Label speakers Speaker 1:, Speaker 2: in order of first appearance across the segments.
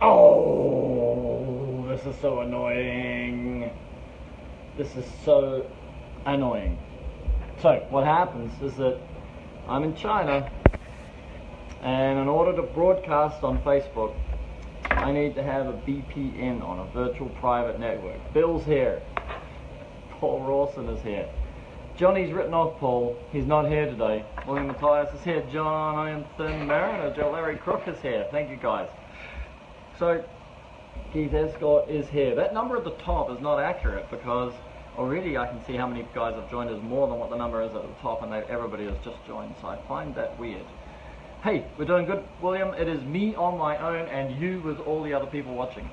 Speaker 1: Oh, this is so annoying. This is so annoying. So, what happens is that I'm in China, and in order to broadcast on Facebook, I need to have a VPN on, a virtual private network. Bill's here. Paul Rawson is here. Johnny's written off Paul. He's not here today. William Matthias is here. John Anthony Mariner. Joe Larry Crook is here. Thank you, guys. So, Keith Escott is here. That number at the top is not accurate because already I can see how many guys have joined us more than what the number is at the top, and everybody has just joined, so I find that weird. Hey, we're doing good, William. It is me on my own and you with all the other people watching.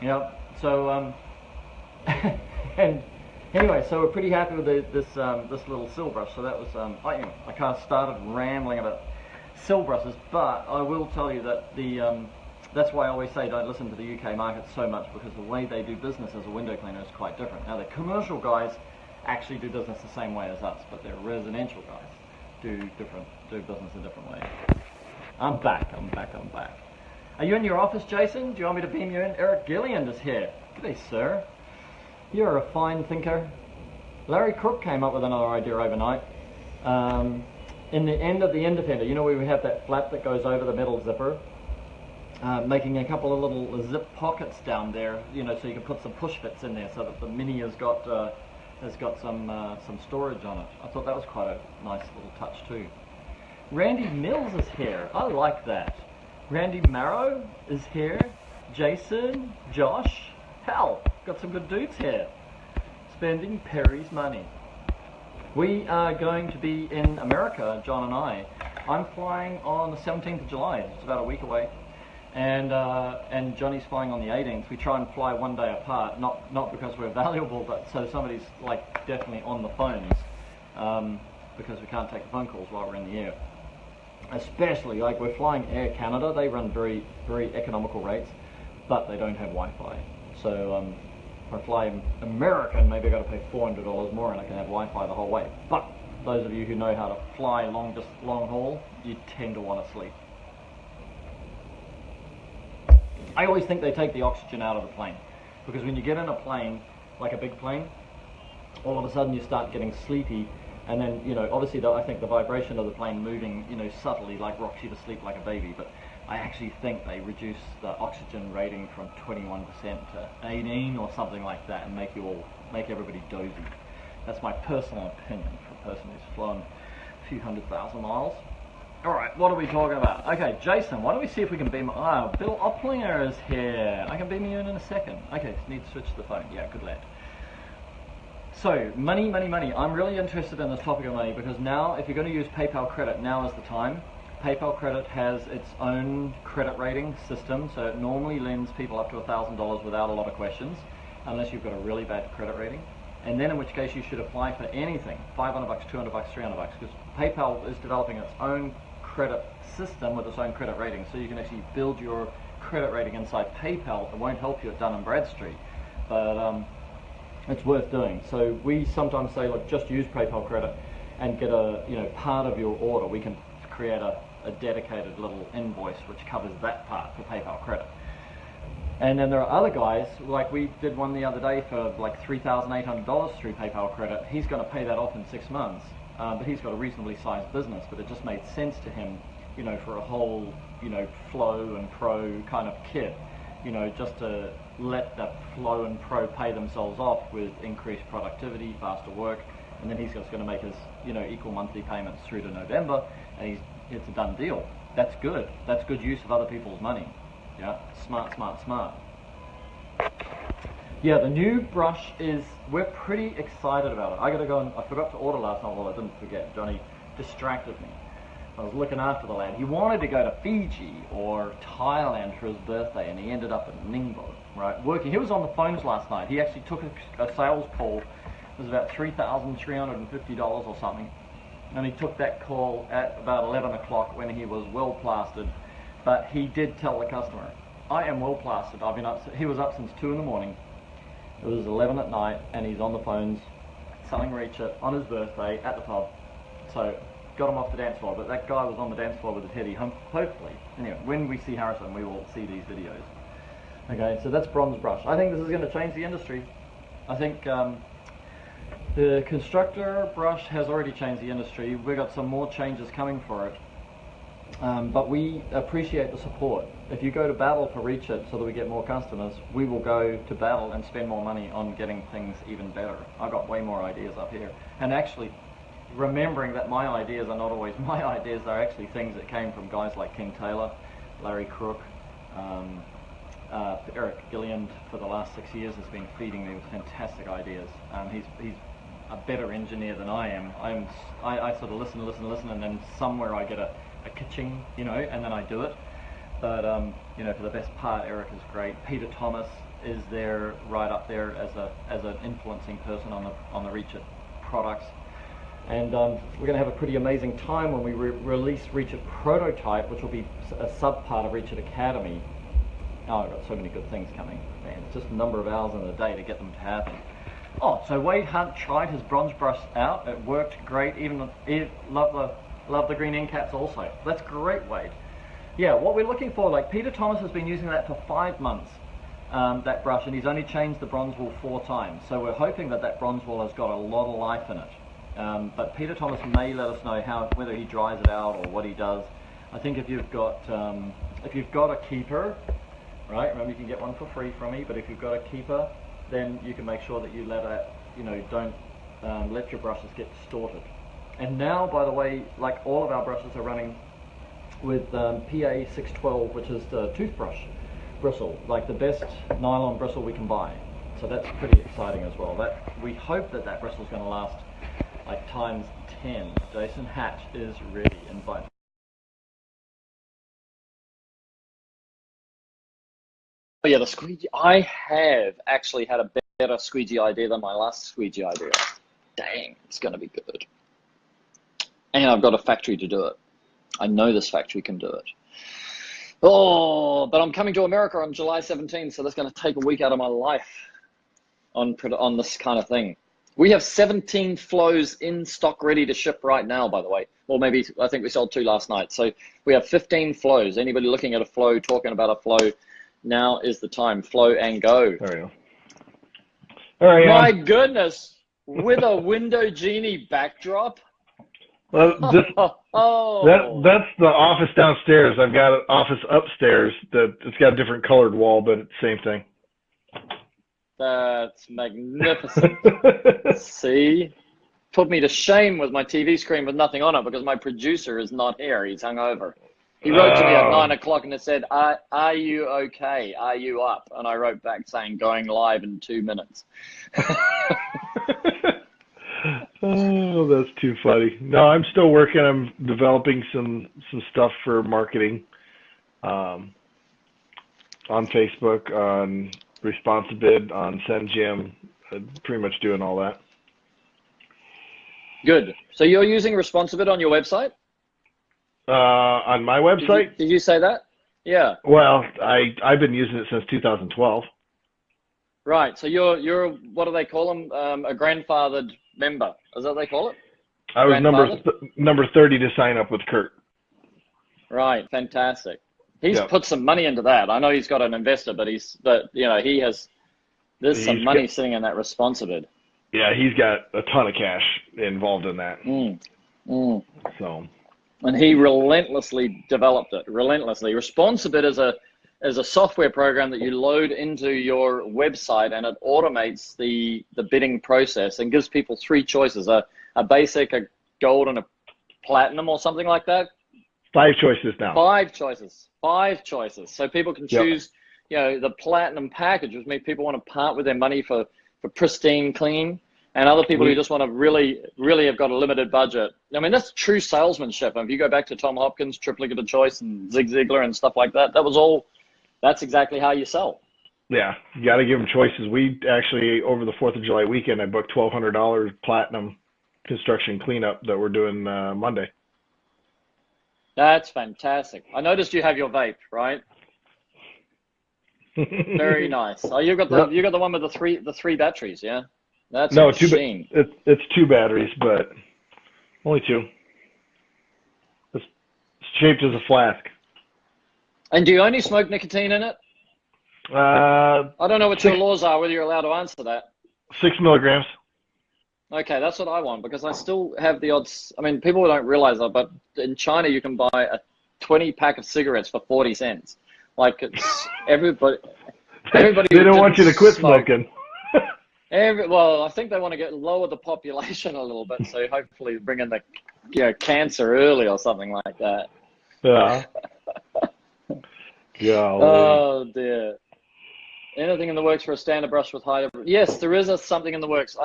Speaker 1: Yeah, so, and anyway, so we're pretty happy with this little sill brush. So that was, I kind of started rambling about sill brushes, but I will tell you that that's why I always say don't listen to the UK market so much, because the way they do business as a window cleaner is quite different. Now the commercial guys actually do business the same way as us, but their residential guys do business a different way. I'm back. Are you in your office, Jason? Do you want me to beam you in? Eric Gillian is here. G'day, sir. You're a fine thinker. Larry Crook came up with another idea overnight. In the end of the end fender, you know where we have that flap that goes over the metal zipper? Making a couple of little zip pockets down there, you know, so you can put some push fits in there so that the Mini has got some storage on it. I thought that was quite a nice little touch too. Randy Mills is here. I like that. Randy Marrow is here. Jason, Josh. Hell, got some good dudes here. Spending Perry's money. We are going to be in America, John and I. I'm flying on the 17th of July. It's about a week away. And Johnny's flying on the 18th. We try and fly one day apart, not because we're valuable, but so somebody's like definitely on the phones, because we can't take the phone calls while we're in the air. Especially like we're flying Air Canada. They run very, very economical rates, but they don't have Wi-Fi. So if I fly American, maybe I got to pay $400 more and I can have Wi-Fi the whole way. But those of you who know how to fly long haul, you tend to want to sleep. I always think they take the oxygen out of the plane, because when you get in a plane, like a big plane, all of a sudden you start getting sleepy, and then, you know, obviously I think the vibration of the plane moving, you know, subtly like rocks you to sleep like a baby, but I actually think they reduce the oxygen rating from 21% to 18 or something like that, and make everybody dozy. That's my personal opinion for a person who's flown a few 100,000 miles. Alright, what are we talking about? Okay, Jason, why don't we see if we can beam... Bill Opplinger is here. I can beam you in a second. Okay, need to switch the phone. Yeah, good lad. So, money. I'm really interested in this topic of money, because now, if you're going to use PayPal Credit, now is the time. PayPal Credit has its own credit rating system, so it normally lends people up to $1,000 without a lot of questions, unless you've got a really bad credit rating. And then in which case you should apply for anything, $500, $200, $300, because PayPal is developing its own credit system with its own credit rating, so you can actually build your credit rating inside PayPal. It won't help you at Dun & Bradstreet, but it's worth doing. So we sometimes say, look, just use PayPal Credit and get a, you know, part of your order. We can create a dedicated little invoice which covers that part for PayPal Credit. And then there are other guys, like we did one the other day for like $3,800 through PayPal Credit. He's going to pay that off in 6 months. But he's got a reasonably sized business, but it just made sense to him, you know, for a whole, you know, Flow and Pro kind of kit, you know, just to let that Flow and Pro pay themselves off with increased productivity, faster work, and then he's just going to make his, you know, equal monthly payments through to November, and it's a done deal. That's good. That's good use of other people's money. Yeah, smart. Yeah, the new brush is, we're pretty excited about it. I gotta go and, I forgot to order last night. Well, I didn't forget. Johnny distracted me. I was looking after the lad. He wanted to go to Fiji or Thailand for his birthday, and he ended up in Ningbo, right? Working. He was on the phones last night. He actually took a sales call. It was about $3,350 or something. And he took that call at about 11 o'clock when he was well plastered. But he did tell the customer, I am well plastered. I've been up, he was up since 2 in the morning. It was 11 at night, and he's on the phones selling Reach It on his birthday at the pub. So got him off the dance floor, but that guy was on the dance floor with his heady hump, hopefully. Anyway, when we see Harrison, we will see these videos. Okay, so that's bronze brush. I think this is going to change the industry. I think the constructor brush has already changed the industry. We've got some more changes coming for it. But we appreciate the support. If you go to battle to reach it so that we get more customers, we will go to battle and spend more money on getting things even better. I've got way more ideas up here. And actually, remembering that my ideas are not always my ideas, they're actually things that came from guys like King Taylor, Larry Crook, Eric Gilliand for the last 6 years has been feeding me with fantastic ideas. He's a better engineer than I am. I sort of listen, and then somewhere I get a kitching, and then I do it. But for the best part, Eric is great. Peter Thomas is there, right up there as an influencing person on the Reach It products. And we're going to have a pretty amazing time when we release Reach It Prototype, which will be a sub part of Reach It Academy. Oh, I've got so many good things coming. Man, it's just a number of hours in the day to get them to happen. Oh, so Wade Hunt tried his bronze brush out. It worked great. Love the green end caps also. That's great, Wade. Yeah, what we're looking for, like Peter Thomas has been using that for 5 months, that brush, and he's only changed the bronze wool 4 times. So we're hoping that bronze wool has got a lot of life in it. But Peter Thomas may let us know whether he dries it out or what he does. I think if you've got a keeper, right? Remember, you can get one for free from me. But if you've got a keeper, then you can make sure that you don't let your brushes get distorted. And now, by the way, like all of our brushes are running with PA 612, which is the toothbrush bristle, like the best nylon bristle we can buy. So that's pretty exciting as well. We hope that bristle is going to last like times 10. Jason Hatch is ready. Invite.
Speaker 2: Oh yeah, the squeegee. I have actually had a better squeegee idea than my last squeegee idea. Dang, it's going to be good. And I've got a factory to do it. I know this factory can do it. Oh, but I'm coming to America on July 17th, so that's going to take a week out of my life on this kind of thing. We have 17 flows in stock ready to ship right now, by the way. Or maybe, I think we sold 2 last night. So we have 15 flows. Anybody looking at a flow, talking about a flow, now is the time. Flow and go.
Speaker 3: There you go. All right.
Speaker 2: My goodness, with a Window Genie backdrop.
Speaker 3: Well, that's the office downstairs. I've got an office upstairs that it's got a different colored wall, but it's the same thing.
Speaker 2: That's magnificent. See? Put me to shame with my TV screen with nothing on it because my producer is not here. He's hungover. He wrote to me at 9 o'clock and it said, are you okay? Are you up? And I wrote back saying, going live in 2 minutes.
Speaker 3: Oh, that's too funny. No, I'm still working. I'm developing some stuff for marketing on Facebook, on Responsibid, on SendJim, pretty much doing all that.
Speaker 2: Good. So you're using Responsibid on your website?
Speaker 3: On my website?
Speaker 2: Did you say that? Yeah.
Speaker 3: Well, I've been using it since 2012.
Speaker 2: Right. So you're what do they call them? A grandfathered member. Is that what they call it?
Speaker 3: I was number 30 to sign up with Kurt.
Speaker 2: Right. Fantastic. He's put some money into that. I know he's got an investor, but there's some money sitting in that Responsibid.
Speaker 3: Yeah, he's got a ton of cash involved in that. So.
Speaker 2: And he relentlessly developed it. Relentlessly. Responsibid is a software program that you load into your website, and it automates the bidding process and gives people 3 choices: a basic, a gold, and a platinum, or something like that.
Speaker 3: 5 choices now.
Speaker 2: 5 choices. 5 choices. So people can choose, the platinum package, which means people want to part with their money for pristine, clean. And other people who just want to really, really have got a limited budget. I mean, that's true salesmanship. And if you go back to Tom Hopkins, Triplicate of Choice, and Zig Ziglar and stuff like that, that's exactly how you sell.
Speaker 3: Yeah, you got to give them choices. We actually, over the 4th of July weekend, I booked $1,200 platinum construction cleanup that we're doing Monday.
Speaker 2: That's fantastic. I noticed you have your vape, right? Very nice. Oh, you got the one with the three batteries, yeah? That's a machine.
Speaker 3: It's 2 batteries, but only 2. It's shaped as a flask.
Speaker 2: And do you only smoke nicotine in it? I don't know what your laws are, whether you're allowed to answer that.
Speaker 3: 6 milligrams.
Speaker 2: Okay, that's what I want, because I still have the odds. I mean, people don't realize that, but in China you can buy a 20 pack of cigarettes for 40 cents. Like, it's everybody. Everybody.
Speaker 3: They don't want you to quit smoking.
Speaker 2: Well, I think they want to lower the population a little bit, so hopefully bring in the cancer early or something like that.
Speaker 3: Yeah. Golly.
Speaker 2: Oh dear. Anything in the works for a standard brush with higher? Yes, there is something in the works.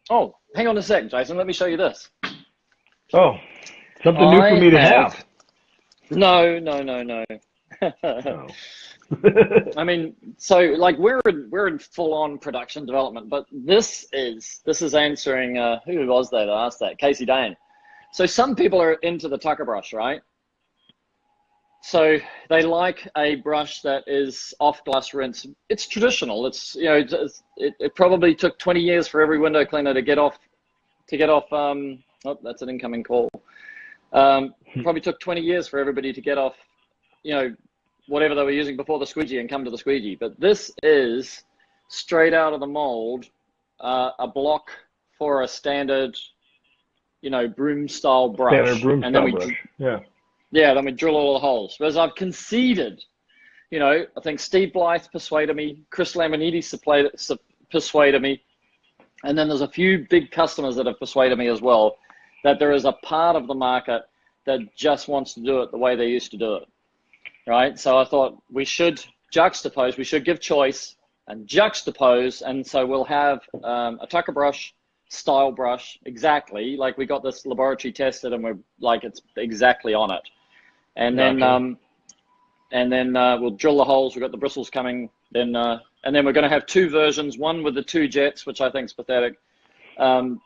Speaker 2: Oh, hang on a sec, Jason. Let me show you this.
Speaker 3: Oh, something new for me to have.
Speaker 2: No.
Speaker 3: Oh.
Speaker 2: I mean, so like we're in full on production development, but this is answering who was that asked that? Casey Dane. So some people are into the Tucker brush, right? So they like a brush that is off glass rinse. It's traditional. It's it probably took 20 years for every window cleaner to get off. Oh, that's an incoming call. Probably took 20 years for everybody to get off, whatever they were using before the squeegee and come to the squeegee. But this is straight out of the mold, a block for a standard, broom style brush.
Speaker 3: Standard broom style brush. Yeah.
Speaker 2: Yeah, then we drill all the holes. Whereas I've conceded, I think Steve Blythe persuaded me, Chris Lamanides persuaded me, and then there's a few big customers that have persuaded me as well, that there is a part of the market that just wants to do it the way they used to do it, right? So I thought we should juxtapose, we should give choice and juxtapose, and so we'll have a Tucker brush, style brush, exactly, like we got this laboratory tested and we're like, it's exactly on it. And then, we'll drill the holes. We've got the bristles coming. And then we're going to have two versions, one with the 2 jets, which I think is pathetic, and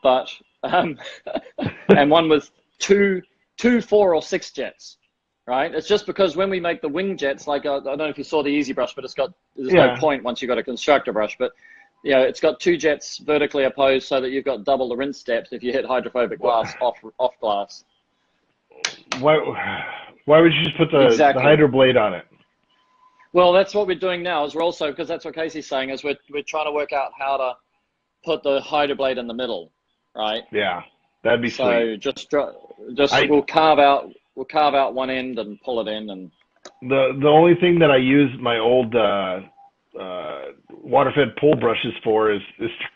Speaker 2: one with two, 4 or 6 jets, right? It's just because when we make the wing jets, like I don't know if you saw the Easy Brush, but there's no point once you've got a constructor brush, but it's got 2 jets vertically opposed so that you've got double the rinse depth if you hit hydrophobic glass off glass.
Speaker 3: Why would you just put the Hydroblade on it?
Speaker 2: Well, that's what we're doing now. Is we're also, because that's what Casey's saying, is we're trying to work out how to put the Hydroblade in the middle, right?
Speaker 3: Yeah, that'd be sweet.
Speaker 2: So we'll carve out one end and pull it in. And
Speaker 3: the only thing that I use my old water-fed pull brushes for is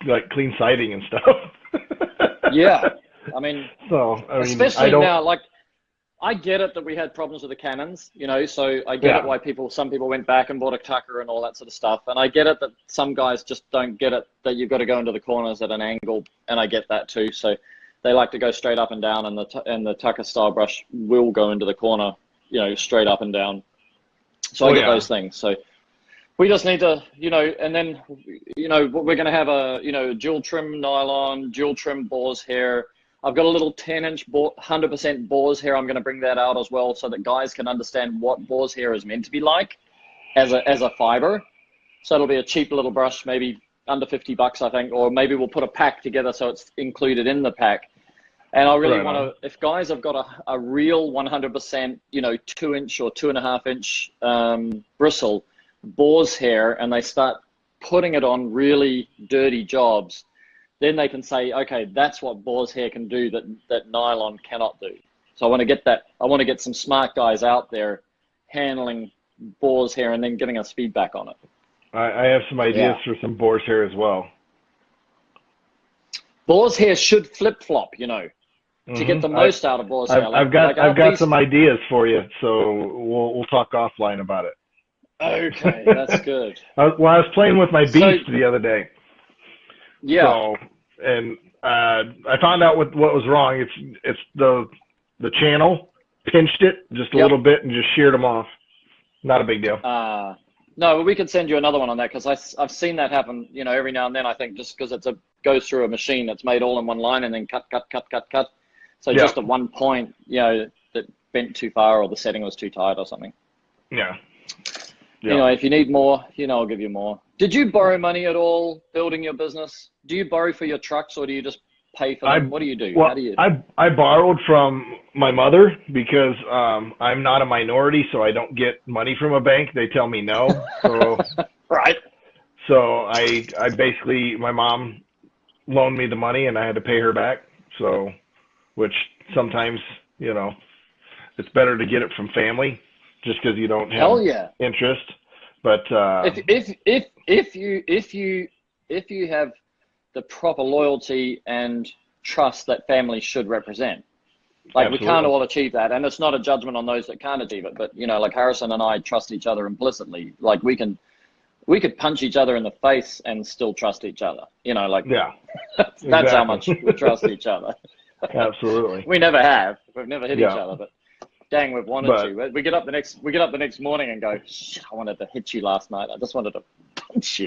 Speaker 3: like clean siding and stuff.
Speaker 2: Yeah, I mean, especially now, like. I get it that we had problems with the Canons, so I get it why some people went back and bought a Tucker and all that sort of stuff. And I get it that some guys just don't get it that you've got to go into the corners at an angle, and I get that too. So they like to go straight up and down, and the Tucker style brush will go into the corner, straight up and down. So I get those things. So we just need to, and then, we're going to have a, dual trim nylon, dual trim boar's hair. I've got a little 10-inch 100% boar's hair. I'm going to bring that out as well so that guys can understand what boar's hair is meant to be like as a fiber. So it'll be a cheap little brush, maybe under $50, I think, or maybe we'll put a pack together so it's included in the pack. And I really want to, if guys have got a real 100%, 2-inch or 2.5-inch bristle boar's hair, and they start putting it on really dirty jobs, then they can say, okay, that's what boar's hair can do that nylon cannot do. So I want to get that. I want to get some smart guys out there handling boar's hair and then giving us feedback on it.
Speaker 3: I have some ideas for some boar's hair as well.
Speaker 2: Boar's hair should flip-flop, to get the most out of boar's hair.
Speaker 3: I've got some ideas for you, so we'll talk offline about it.
Speaker 2: Okay, that's good.
Speaker 3: I was playing with my beast the other day.
Speaker 2: Yeah.
Speaker 3: So, and I found out what was wrong. It's the channel pinched it just a little bit and just sheared them off. Not a big deal.
Speaker 2: No, we could send you another one on that, because I've seen that happen. Every now and then. I think just because goes through a machine that's made all in one line and then cut. So just at one point, that bent too far or the setting was too tight or something.
Speaker 3: Yeah.
Speaker 2: If you need more, I'll give you more. Did you borrow money at all building your business? Do you borrow for your trucks, or do you just pay for them? What do you do?
Speaker 3: Well,
Speaker 2: how do you?
Speaker 3: I borrowed from my mother because I'm not a minority, so I don't get money from a bank. They tell me no. So
Speaker 2: Right.
Speaker 3: So I basically, my mom loaned me the money and I had to pay her back. So, which sometimes, you know, it's better to get it from family just because you don't have
Speaker 2: Hell yeah.
Speaker 3: interest. But
Speaker 2: If you have the proper loyalty and trust that family should represent, like
Speaker 3: absolutely.
Speaker 2: we can't all achieve that, and it's not a judgment on those that can't achieve it. But you know, like Harrison and I trust each other implicitly. Like we could punch each other in the face and still trust each other. You know, like
Speaker 3: Yeah,
Speaker 2: that's
Speaker 3: exactly.
Speaker 2: how much we trust each other.
Speaker 3: Absolutely.
Speaker 2: We never have. We've never hit
Speaker 3: Yeah.
Speaker 2: each other, but dang, we've wanted to. We get up the next morning and go, shit, I wanted to hit you last night. I just wanted to punch you.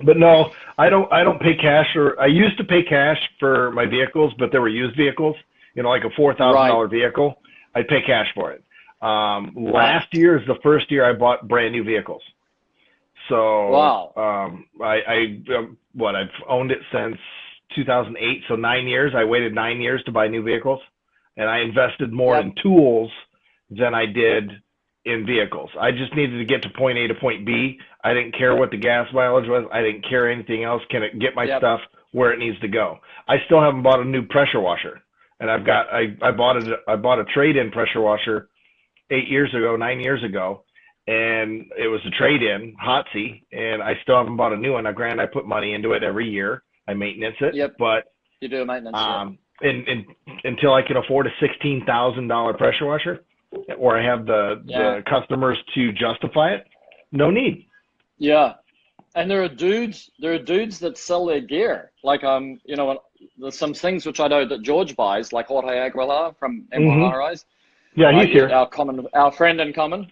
Speaker 3: But no, I don't pay cash, or I used to pay cash for my vehicles, but they were used vehicles, you know, like a $4,000 vehicle. I'd pay cash for it. Last year is the first year I bought brand new vehicles. So
Speaker 2: wow.
Speaker 3: I've owned it since 2008, so 9 years. I waited 9 years to buy new vehicles, and I invested more in tools than I did in vehicles. I just needed to get to point A to point B. I didn't care what the gas mileage was. I didn't care anything else. Can it get my stuff where it needs to go? I still haven't bought a new pressure washer, and I bought a trade-in pressure washer 9 years ago, and it was a trade-in Hotsy, and I still haven't bought a new one. Now, granted, I put money into it every year. I maintenance it, but
Speaker 2: you do a maintenance.
Speaker 3: Until I can afford a $16,000 pressure washer, or I have the customers to justify it, no need.
Speaker 2: Yeah, and there are dudes that sell their gear. Like you know, there's some things which I know that George buys, like Jorge Aguilar from MRIs.
Speaker 3: Yeah, he's here.
Speaker 2: Our friend in common.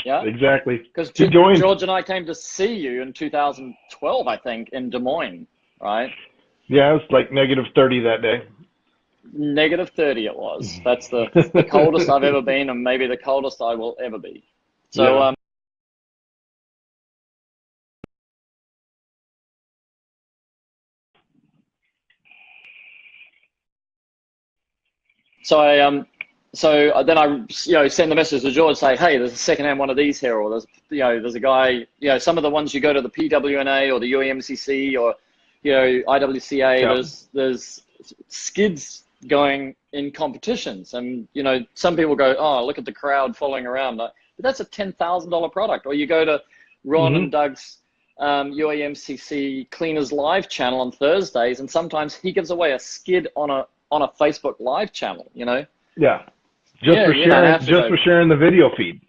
Speaker 2: Yeah,
Speaker 3: exactly.
Speaker 2: Because George and I came to see you in 2012, I think, in Des Moines, right?
Speaker 3: Yeah, it was like -30 that day.
Speaker 2: -30 it was. That's the coldest I've ever been, and maybe the coldest I will ever be. So So then I send the message to George, say, hey, there's a secondhand one of these here, or there's a guy, some of the ones you go to the PWNA or the UEMCC or IWCA, there's skids going in competitions, and some people go, oh, look at the crowd following around, but that's a $10,000 product. Or you go to Ron and Doug's UEMCC Cleaners Live channel on Thursdays, and sometimes he gives away a skid on a Facebook Live channel.
Speaker 3: Yeah. For sharing the video feed.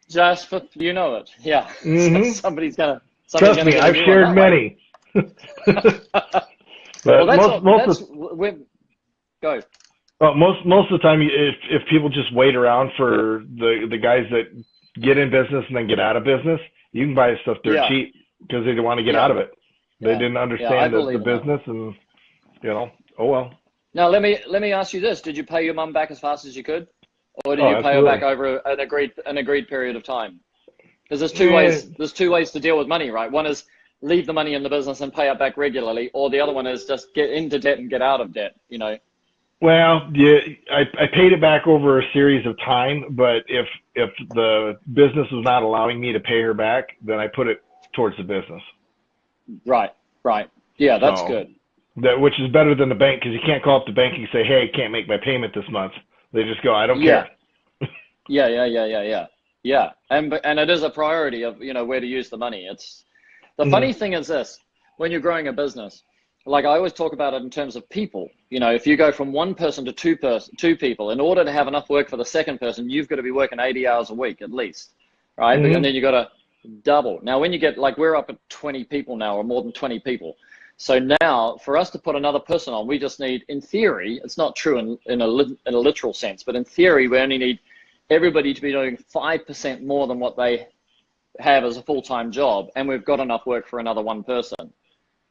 Speaker 2: Just for it. Yeah. So somebody's gonna
Speaker 3: Trust me, I've shared many.
Speaker 2: Well,
Speaker 3: go. Well, most of the time, if people just wait around for the guys that get in business and then get out of business, you can buy stuff dirt cheap because they want to get out of it. They didn't understand the business, and oh well.
Speaker 2: Now let me ask you this: did you pay your mum back as fast as you could, or did you pay her back over an agreed period of time? Because there's two ways. There's two ways to deal with money, right? One is leave the money in the business and pay it back regularly, or the other one is just get into debt and get out of debt.
Speaker 3: Well, yeah, I paid it back over a series of time, but if the business was not allowing me to pay her back, then I put it towards the business. Right.
Speaker 2: Yeah, that's good.
Speaker 3: Which is better than the bank, because you can't call up the bank and say, hey, I can't make my payment this month. They just go, I don't care.
Speaker 2: Yeah. And it is a priority of, where to use the money. It's the funny thing is this, when you're growing a business, like I always talk about it in terms of people, if you go from one person to two people, in order to have enough work for the second person, you've got to be working 80 hours a week at least, right? And then you got to double. Now, when you get, like, we're up at 20 people now, or more than 20 people. So now for us to put another person on, we just need, in theory, it's not true in a literal sense, but in theory, we only need everybody to be doing 5% more than what they have as a full-time job. And we've got enough work for another one person.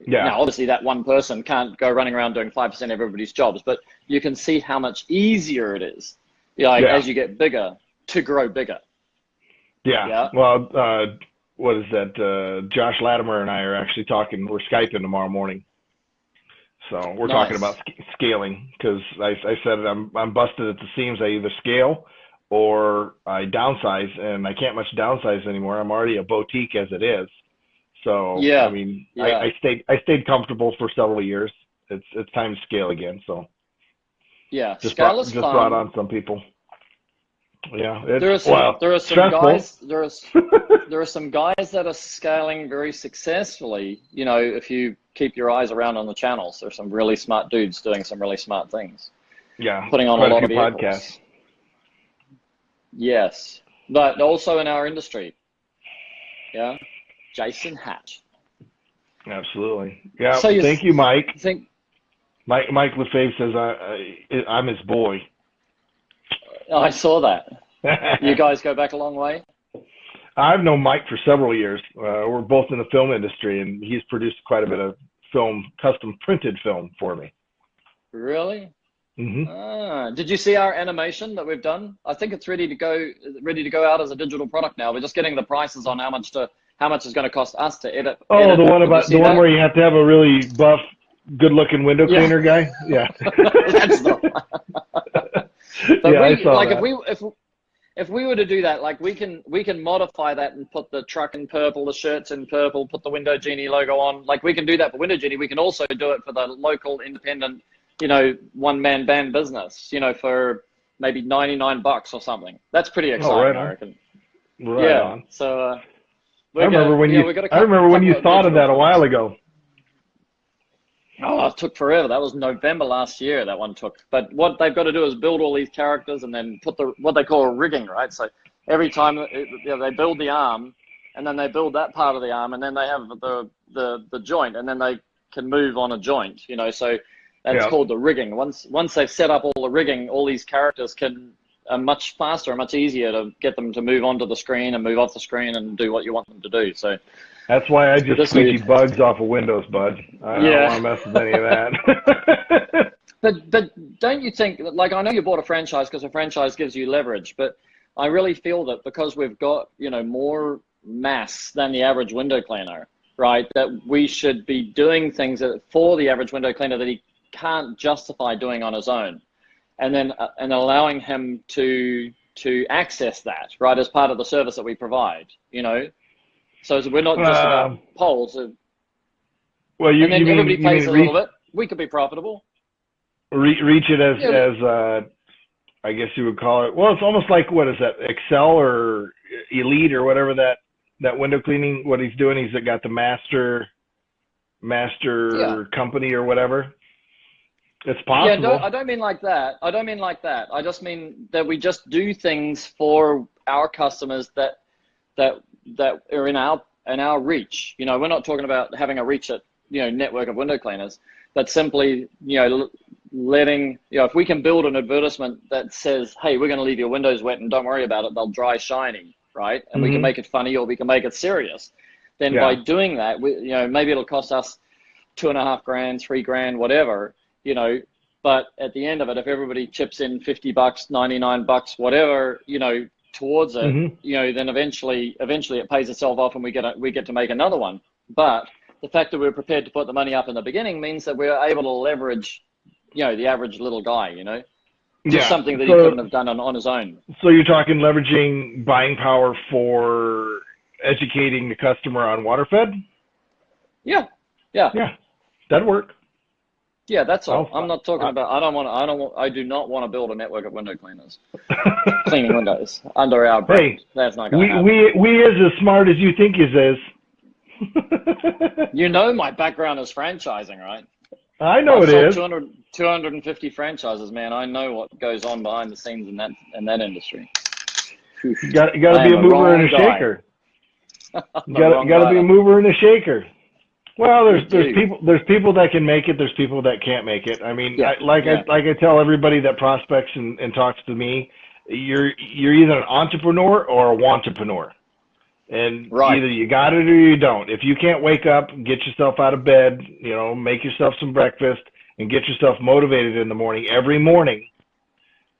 Speaker 3: Yeah.
Speaker 2: Now, obviously that one person can't go running around doing 5% of everybody's jobs, but you can see how much easier it is, as you get bigger, to grow bigger.
Speaker 3: Yeah. Well, what is that? Josh Latimer and I are actually talking. We're Skyping tomorrow morning. So we're talking about scaling, because I said I'm busted at the seams. I either scale or I downsize, and I can't much downsize anymore. I'm already a boutique as it is. So
Speaker 2: Yeah.
Speaker 3: I mean,
Speaker 2: Yeah.
Speaker 3: I stayed comfortable for several years. It's time to scale again. So
Speaker 2: Yeah.
Speaker 3: just
Speaker 2: Scale is
Speaker 3: brought
Speaker 2: fun.
Speaker 3: on some people. Yeah,
Speaker 2: There are
Speaker 3: it's
Speaker 2: some there are some
Speaker 3: stressful.
Speaker 2: guys there are some guys that are scaling very successfully. You know, if you keep your eyes around on the channels, there's some really smart dudes doing some really smart things,
Speaker 3: Yeah,
Speaker 2: putting on a
Speaker 3: quite a
Speaker 2: lot
Speaker 3: few
Speaker 2: of vehicles.
Speaker 3: podcasts.
Speaker 2: Yes, but also in our industry. Yeah, Jason Hatch.
Speaker 3: Absolutely. Yeah.
Speaker 2: So you
Speaker 3: Thank you, Mike.
Speaker 2: think?
Speaker 3: Mike Lefebvre says I'm his boy.
Speaker 2: I saw that. You guys go back a long way.
Speaker 3: I've known Mike for several years. We're both in the film industry, and he's produced quite a bit of film, custom printed film for me.
Speaker 2: Really?
Speaker 3: Mm-hmm.
Speaker 2: Did you see our animation that we've done? I think it's ready to go out as a digital product now. We're just getting the prices on how much it's going to cost us to edit.
Speaker 3: Oh, the one where you have to have a really buff, good-looking window cleaner guy. Yeah.
Speaker 2: That's the But
Speaker 3: yeah, I saw that.
Speaker 2: if we were to do that, like we can modify that and put the truck in purple, the shirts in purple, put the Window Genie logo on. Like we can do that for Window Genie. We can also do it for the local independent, you know, one-man band business, you know, for maybe $99 or something. That's pretty exciting, I reckon.
Speaker 3: Right on.
Speaker 2: So
Speaker 3: I remember when you thought of that a while ago.
Speaker 2: Oh, it took forever. That was November last year, that one took. But what they've got to do is build all these characters and then put what they call a rigging, right? So every time they build the arm, and then they build that part of the arm, and then they have the joint, and then they can move on a joint, you know. So that's called the rigging. Once they've set up all the rigging, all these characters are much faster and much easier to get them to move onto the screen and move off the screen and do what you want them to do. So
Speaker 3: that's why I just squeegee bugs off of Windows, bud. I don't want to mess with any of that.
Speaker 2: But don't you think, like, I know you bought a franchise because a franchise gives you leverage, but I really feel that because we've got, you know, more mass than the average window cleaner, right, that we should be doing things for the average window cleaner that he can't justify doing on his own, and then and allowing him to access that, right, as part of the service that we provide, you know. So we're not just about poles.
Speaker 3: Well, you
Speaker 2: mean everybody pays a little bit. We could be profitable.
Speaker 3: Reach it as I guess you would call it. Well, it's almost like, what is that, Excel or Elite or whatever that window cleaning. What he's doing, he's got the master company or whatever. It's possible.
Speaker 2: Yeah, I don't mean like that. I just mean that we just do things for our customers that are in our reach. You know, we're not talking about having a reach at, you know, network of window cleaners, but simply, you know, letting, you know, if we can build an advertisement that says, hey, we're going to leave your windows wet and don't worry about it, they'll dry shiny, right? And we can make it funny or we can make it serious. Then by doing that, you know, maybe it'll cost us $2.5 grand, $3 grand, whatever, you know, but at the end of it, if everybody chips in $50, $99, whatever, you know, towards it, you know, then eventually it pays itself off and we get to make another one. But the fact that we're prepared to put the money up in the beginning means that we're able to leverage, you know, the average little guy, you know, just something that he couldn't have done on his own.
Speaker 3: So you're talking leveraging buying power for educating the customer on WaterFed?
Speaker 2: Yeah.
Speaker 3: That'd work.
Speaker 2: Yeah, that's all. I'm not talking about. I do not want to build a network of window cleaners cleaning windows under our brand. Hey, that's not going to happen.
Speaker 3: We is as smart as you think is.
Speaker 2: You know, my background is franchising, right?
Speaker 3: I know it is.
Speaker 2: 250 franchises, man. I know what goes on behind the scenes in that industry.
Speaker 3: You got to be a mover and a shaker. You got to be a mover and a shaker. Well, there's people that can make it. There's people that can't make it. I mean, I tell everybody that prospects and talks to me, you're either an entrepreneur or a wantrepreneur. And either you got it or you don't. If you can't wake up, get yourself out of bed, you know, make yourself some breakfast and get yourself motivated in the morning, every morning,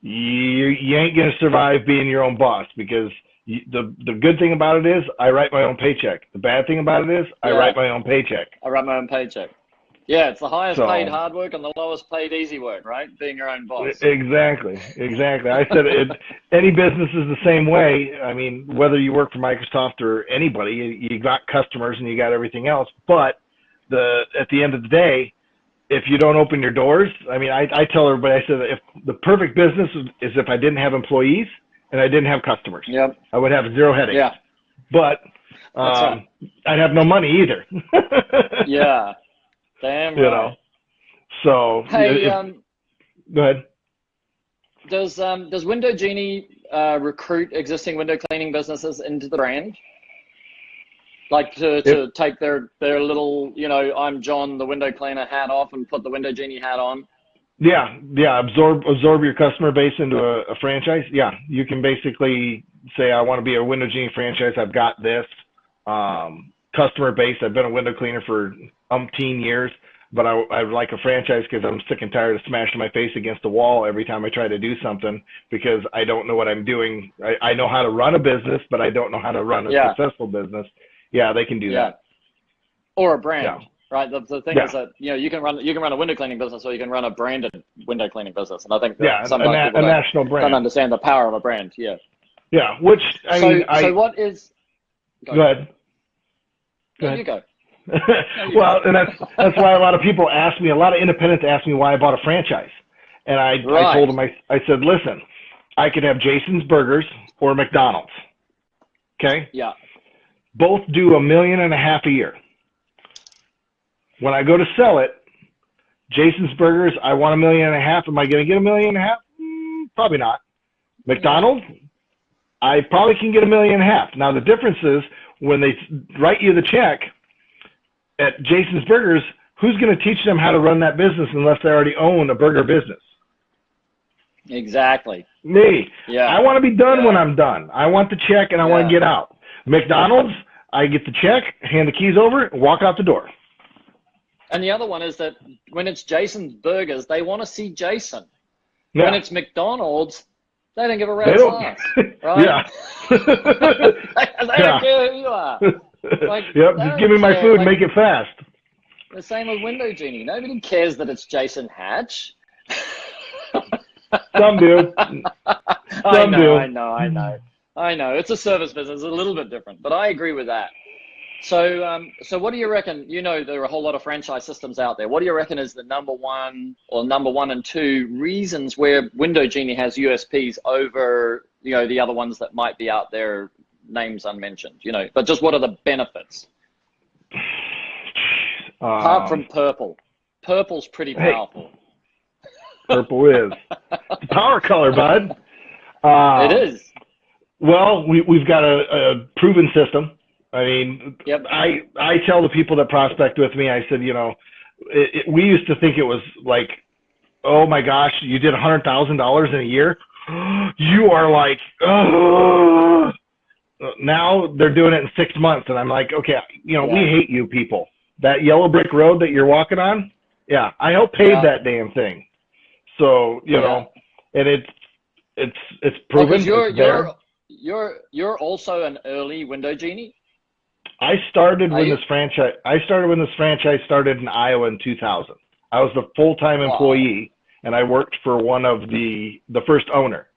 Speaker 3: you ain't going to survive being your own boss, because the good thing about it is I write my own paycheck. The bad thing about it is I write my own paycheck.
Speaker 2: I write my own paycheck. Yeah, it's the highest
Speaker 3: So
Speaker 2: paid hard work and the lowest paid easy work, right? Being your own boss.
Speaker 3: exactly. I said any business is the same way. I mean, whether you work for Microsoft or anybody, you got customers and you got everything else. But at the end of the day, if you don't open your doors, I mean, I tell everybody, I said, if the perfect business is if I didn't have employees and I didn't have customers,
Speaker 2: Yep.
Speaker 3: I would have zero headaches.
Speaker 2: Yeah.
Speaker 3: But
Speaker 2: Right.
Speaker 3: I'd have no money either.
Speaker 2: Yeah. Damn
Speaker 3: You
Speaker 2: right.
Speaker 3: know. So
Speaker 2: Hey,
Speaker 3: go ahead.
Speaker 2: does Window Genie recruit existing window cleaning businesses into the brand? Like to take their little, I'm John, the window cleaner hat off and put the Window Genie hat on?
Speaker 3: Yeah. Absorb your customer base into a franchise. Yeah, you can basically say, I want to be a Window Genie franchise. I've got this customer base. I've been a window cleaner for umpteen years, but I like a franchise because I'm sick and tired of smashing my face against the wall every time I try to do something because I don't know what I'm doing. I know how to run a business, but I don't know how to run a successful business. Yeah, they can do that.
Speaker 2: Or a brand.
Speaker 3: Yeah.
Speaker 2: Right. The thing is that you can run a window cleaning business or you can run a branded window cleaning business, and I think that sometimes people
Speaker 3: national brand.
Speaker 2: don't understand the power of a brand. Yeah.
Speaker 3: Yeah. Which
Speaker 2: so what is?
Speaker 3: Go ahead.
Speaker 2: You go.
Speaker 3: Well, and that's why a lot of people ask me. A lot of independents ask me why I bought a franchise, and I told them I said, listen, I could have Jason's Burgers or McDonald's. Okay.
Speaker 2: Yeah.
Speaker 3: Both do $1.5 million a year. When I go to sell it, Jason's Burgers, I want $1.5 million. Am I going to get $1.5 million? Probably not. McDonald's, I probably can get $1.5 million. Now the difference is when they write you the check at Jason's Burgers, who's going to teach them how to run that business unless they already own a burger business?
Speaker 2: Exactly.
Speaker 3: Me.
Speaker 2: Yeah.
Speaker 3: I want to be done when I'm done. I want the check and I want to get out. McDonald's, I get the check, hand the keys over, and walk out the door.
Speaker 2: And the other one is that when it's Jason's Burgers, they want to see Jason.
Speaker 3: Yeah.
Speaker 2: When it's McDonald's, they don't give a rat's ass, right?
Speaker 3: Yeah.
Speaker 2: they don't care who you are. Like,
Speaker 3: yep, just give me my food, make it fast.
Speaker 2: The same with Window Genie. Nobody cares that it's Jason Hatch.
Speaker 3: Some do.
Speaker 2: I know. It's a service business. It's a little bit different, but I agree with that. So what do you reckon? There are a whole lot of franchise systems out there. What do you reckon is the number one and two reasons where Window Genie has USPs over, the other ones that might be out there, names unmentioned, but just what are the benefits? Apart from purple. Purple's pretty powerful.
Speaker 3: Purple is. It's a power color, bud.
Speaker 2: It is.
Speaker 3: Well, we've got a proven system. I mean,
Speaker 2: yep.
Speaker 3: I tell the people that prospect with me, I said, we used to think it was like, oh my gosh, you did $100,000 in a year. You are like, oh. Now they're doing it in 6 months. And I'm like, okay, we hate you people. That yellow brick road that you're walking on. Yeah. I helped pave that damn thing. So, and it's proven.
Speaker 2: You're also an early Window Genie.
Speaker 3: I started when this franchise started in Iowa in 2000. I was the full-time employee, and I worked for one of the first owner.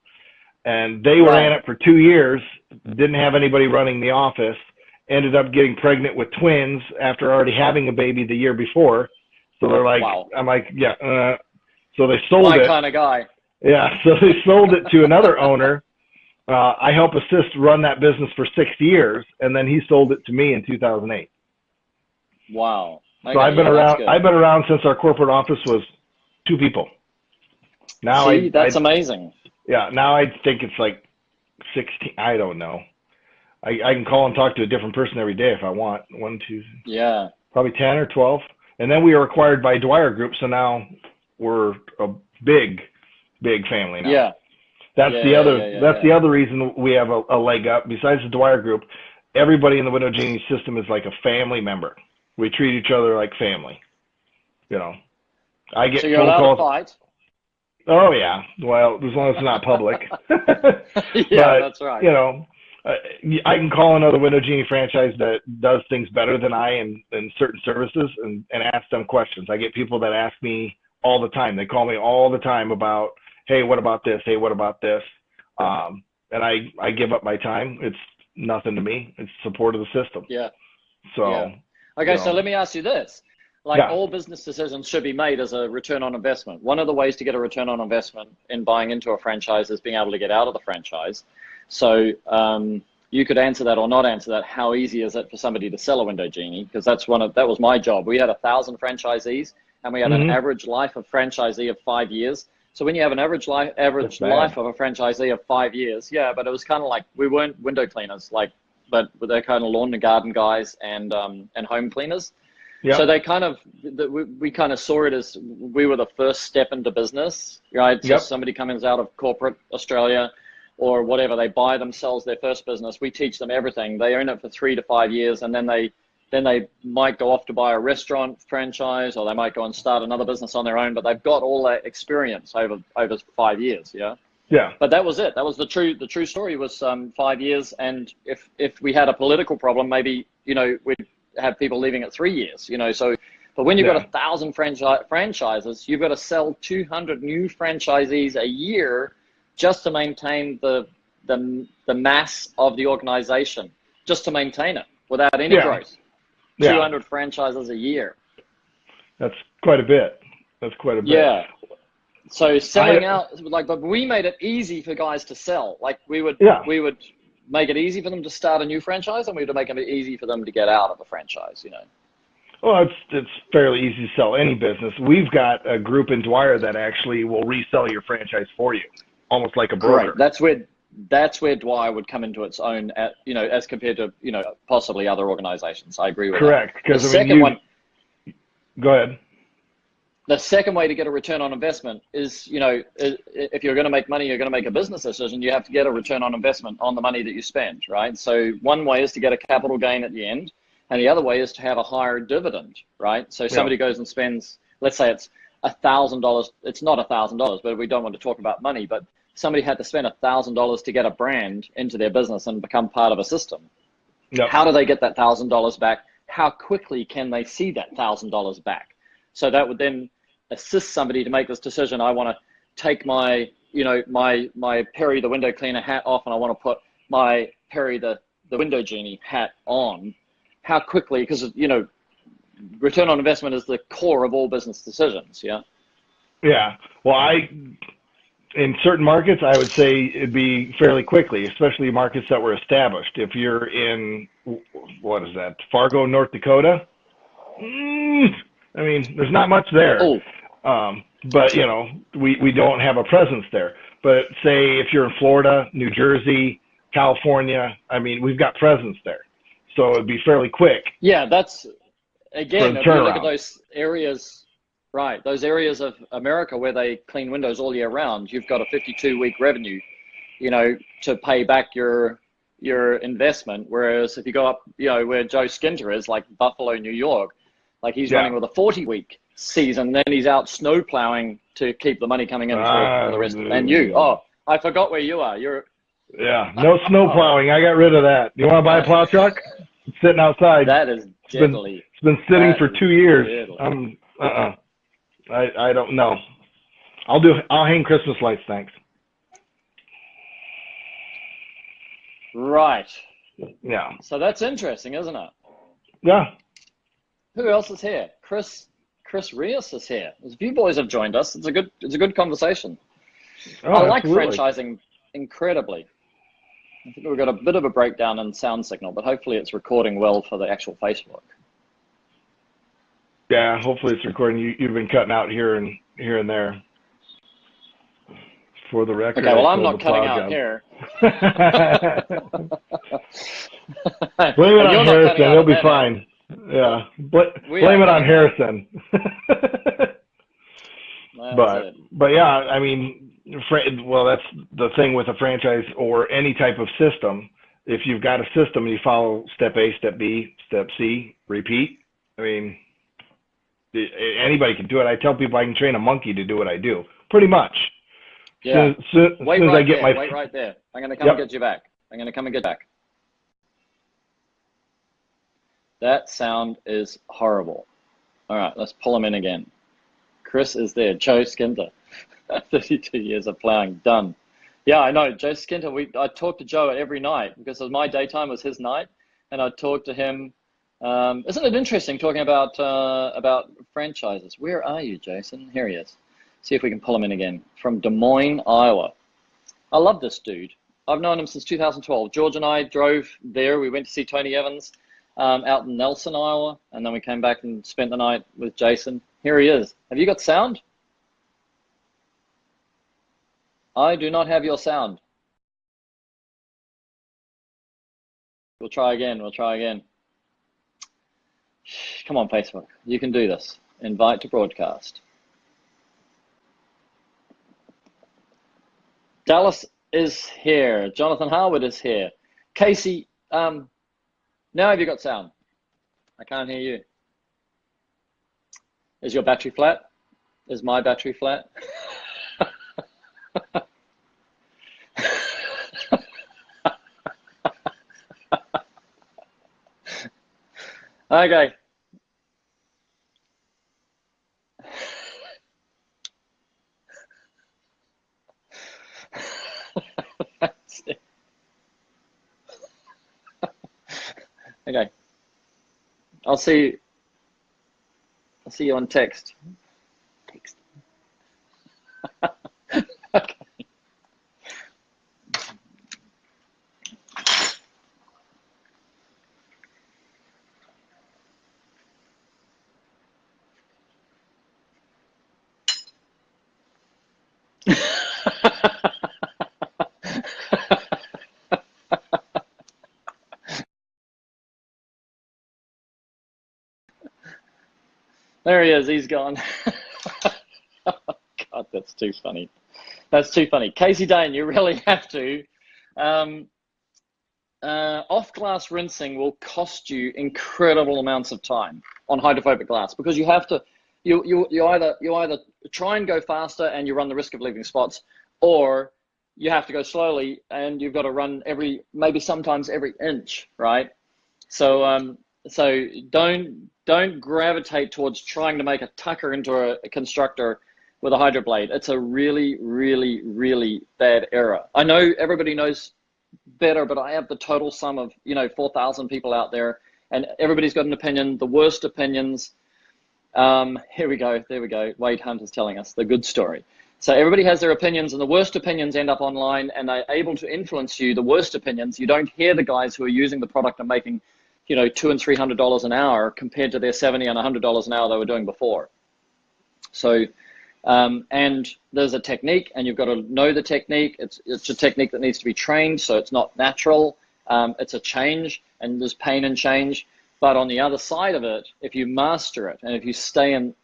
Speaker 3: And they were in it for 2 years, didn't have anybody running the office, ended up getting pregnant with twins after already having a baby the year before. So they're like, I'm like, so they sold it.
Speaker 2: My kind of guy.
Speaker 3: Yeah, so they sold it to another owner. I helped assist run that business for 6 years, and then he sold it to me in 2008.
Speaker 2: Wow. Okay,
Speaker 3: so I've been around. I've been around since our corporate office was 2 people. Now
Speaker 2: that's amazing.
Speaker 3: Yeah, now I think it's like 16. I don't know. I can call and talk to a different person every day if I want. 1, 2.
Speaker 2: Yeah.
Speaker 3: Probably 10 or 12. And then we were acquired by Dwyer Group, so now we're a big family now.
Speaker 2: Yeah.
Speaker 3: That's the other reason we have a leg up. Besides the Dwyer Group, everybody in the Window Genie system is like a family member. We treat each other like family. I get
Speaker 2: so you're allowed to fight?
Speaker 3: Oh yeah. Well, as long as it's not public.
Speaker 2: Yeah, that's right.
Speaker 3: I can call another Window Genie franchise that does things better than I in certain services and ask them questions. I get people that ask me all the time. They call me all the time about, hey, what about this? Hey, what about this? And I give up my time. It's nothing to me. It's support of the system.
Speaker 2: Yeah.
Speaker 3: So,
Speaker 2: yeah. Okay, so let me ask you this. Like all business decisions should be made as a return on investment. One of the ways to get a return on investment in buying into a franchise is being able to get out of the franchise. So you could answer that or not answer that. How easy is it for somebody to sell a Window Genie? Because that was my job. We had 1,000 franchisees, and we had an average life of franchisee of 5 years. So when you have an average life of a franchisee of 5 years, but it was kind of like we weren't window cleaners, but they're kind of lawn and garden guys and home cleaners. Yep. So they kind of, we kind of saw it as we were the first step into business, right? So somebody comes out of corporate Australia or whatever, they buy themselves their first business. We teach them everything. They own it for 3 to 5 years, and then they might go off to buy a restaurant franchise, or they might go and start another business on their own. But they've got all that experience over 5 years. Yeah. Yeah. But that was it. That was the true story was 5 years. And if we had a political problem, maybe we'd have people leaving at 3 years. So. But when you've got 1,000 franchises, you've got to sell 200 new franchisees a year just to maintain the mass of the organization, just to maintain it without any growth. 200 franchises a year.
Speaker 3: That's quite a bit.
Speaker 2: Yeah. So selling out, but we made it easy for guys to sell. Like we would make it easy for them to start a new franchise, and we would make it easy for them to get out of a franchise.
Speaker 3: Well, it's fairly easy to sell any business. We've got a group in Dwyer that actually will resell your franchise for you, almost like a broker.
Speaker 2: Right. That's where Dwyer would come into its own, as compared to possibly other organizations. I agree with that.
Speaker 3: Correct. Because go ahead.
Speaker 2: The second way to get a return on investment is, if you're going to make money, you're going to make a business decision, you have to get a return on investment on the money that you spend, right? So one way is to get a capital gain at the end, and the other way is to have a higher dividend, right? So somebody goes and spends, let's say it's $1,000. It's not $1,000, but we don't want to talk about money, but somebody had to spend $1,000 to get a brand into their business and become part of a system. Yep. How do they get that $1,000 back? How quickly can they see that $1,000 back? So that would then assist somebody to make this decision. I want to take my Perry the window cleaner hat off, and I want to put my Perry the Window Genie hat on. How quickly? Because return on investment is the core of all business decisions. Yeah. Yeah.
Speaker 3: Well, in certain markets, I would say it'd be fairly quickly, especially markets that were established. If you're in, Fargo, North Dakota, I mean, there's not much there. But, we don't have a presence there. But say if you're in Florida, New Jersey, California, I mean, we've got presence there. So it'd be fairly quick.
Speaker 2: Yeah, that's, again, if you look at those areas, right, those areas of America where they clean windows all year round, you've got a 52-week revenue, to pay back your investment. Whereas if you go up, where Joe Skinter is, like Buffalo, New York, like he's running with a 40-week season, then he's out snow plowing to keep the money coming in for the rest. And I forgot where you are.
Speaker 3: No snow plowing. I got rid of that. You want to buy a plow truck? It's sitting outside.
Speaker 2: That is deadly.
Speaker 3: It's been sitting for 2 years. I don't know. I'll hang Christmas lights, thanks.
Speaker 2: Right.
Speaker 3: Yeah.
Speaker 2: So that's interesting, isn't it?
Speaker 3: Yeah.
Speaker 2: Who else is here? Chris Rios is here. There's a few boys have joined us. It's a good conversation. I like franchising incredibly. I think we've got a bit of a breakdown in sound signal, but hopefully it's recording well for the actual Facebook.
Speaker 3: Yeah, hopefully it's recording. You've been cutting out here and there. For the record.
Speaker 2: Okay, well, I'm not cutting out here.
Speaker 3: Blame it on Harrison. He'll be fine. Yeah. Blame it on Harrison. But yeah, I mean, that's the thing with a franchise or any type of system. If you've got a system and you follow step A, step B, step C, repeat, I mean, anybody can do it. I tell people I can train a monkey to do what I do, pretty much.
Speaker 2: Yeah. Wait right there. I'm going to come and get you back. That sound is horrible. All right, let's pull him in again. Chris is there. Joe Skinter, 32 years of plowing, done. Yeah, I know. Joe Skinter, I talk to Joe every night because my daytime was his night, and I talk to him. Isn't it interesting talking about franchises? Where are you, Jason? Here he is. See if we can pull him in again. From Des Moines, Iowa. I love this dude. I've known him since 2012. George and I drove there. We went to see Tony Evans out in Nelson, Iowa, and then we came back and spent the night with Jason. Here he is. Have you got sound? I do not have your sound. We'll try again. We'll try again. Come on, Facebook. You can do this. Invite to broadcast. Dallas is here. Jonathan Harwood is here. Casey, now have you got sound? I can't hear you. Is your battery flat? Is my battery flat? Okay. Okay. I'll see you on text. Text. Okay. There he is. He's gone. Oh, God, that's too funny. That's too funny. Casey Dane, you really have to. Off-glass rinsing will cost you incredible amounts of time on hydrophobic glass because you have to. You either try and go faster and you run the risk of leaving spots, or you have to go slowly and you've got to run maybe sometimes every inch, right? So so don't gravitate towards trying to make a tucker into a constructor with a hydro blade. It's a really, really, really bad error. I know everybody knows better, but I have the total sum of 4,000 people out there, and everybody's got an opinion. The worst opinions. Here we go. There we go. Wade Hunt is telling us the good story. So everybody has their opinions, and the worst opinions end up online, and they're able to influence you. The worst opinions, you don't hear the guys who are using the product and making, $200 and $300 an hour compared to their $70 and $100 an hour they were doing before. So, and there's a technique, and you've got to know the technique. It's a technique that needs to be trained, so it's not natural. It's a change, and there's pain in change. But on the other side of it, if you master it and if you stay in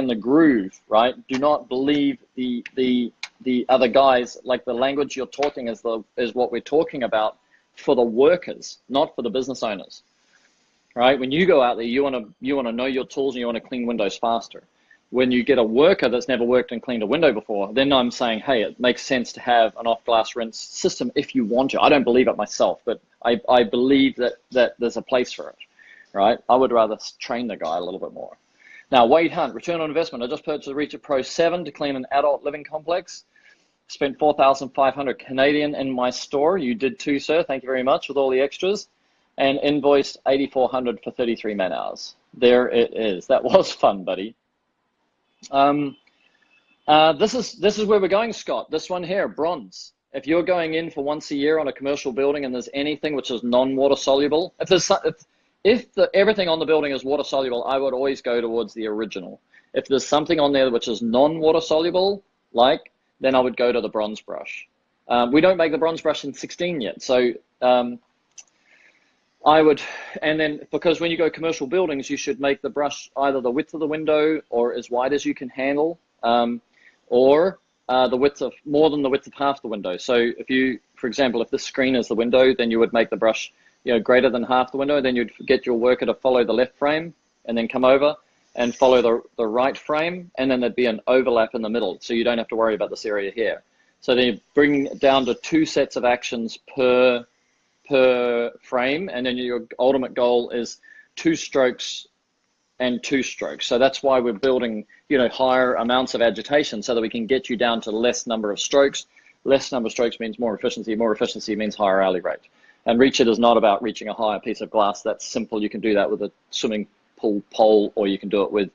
Speaker 2: the groove, right? Do not believe the other guys. Like, the language you're talking is what we're talking about for the workers, not for the business owners, right? When you go out there, you want to know your tools and you want to clean windows faster. When you get a worker that's never worked and cleaned a window before, then I'm saying, hey, it makes sense to have an off-glass rinse system if you want to. I don't believe it myself, but I believe that there's a place for it, right? I would rather train the guy a little bit more. Now, Wade Hunt, return on investment. I just purchased a Reach It Pro 7 to clean an adult living complex. Spent 4,500 Canadian in my store. You did too, sir. Thank you very much with all the extras. And invoiced 8,400 for 33 man hours. There it is. That was fun, buddy. This is where we're going, Scott. This one here, bronze. If you're going in for once a year on a commercial building and there's anything which is non-water soluble, if everything on the building is water soluble, I would always go towards the original. If there's something on there which is non-water soluble, then I would go to the bronze brush. We don't make the bronze brush in 16 yet, so I would, and then because when you go commercial buildings, you should make the brush either the width of the window or as wide as you can handle, or the width of more than the width of half the window. So if you, for example, if the screen is the window, then you would make the brush greater than half the window. Then you'd get your worker to follow the left frame and then come over and follow the right frame, and then there'd be an overlap in the middle, so you don't have to worry about this area here. So then you bring it down to 2 sets of actions per frame, and then your ultimate goal is 2 strokes and 2 strokes. So that's why we're building, higher amounts of agitation so that we can get you down to less number of strokes. Less number of strokes means more efficiency. More efficiency means higher alley rate. And reach it is not about reaching a higher piece of glass. That's simple. You can do that with a swimming pool pole, or you can do it with,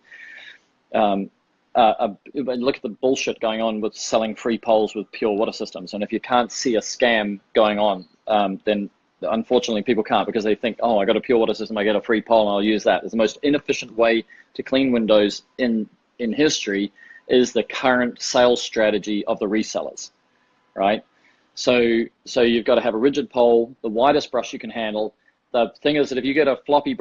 Speaker 2: look at the bullshit going on with selling free poles with pure water systems. And if you can't see a scam going on, then unfortunately people can't, because they think, oh, I got a pure water system, I get a free pole, and I'll use that. It's the most inefficient way to clean windows in history is the current sales strategy of the resellers, right? So you've got to have a rigid pole, the widest brush you can handle. The thing is that if you get a floppy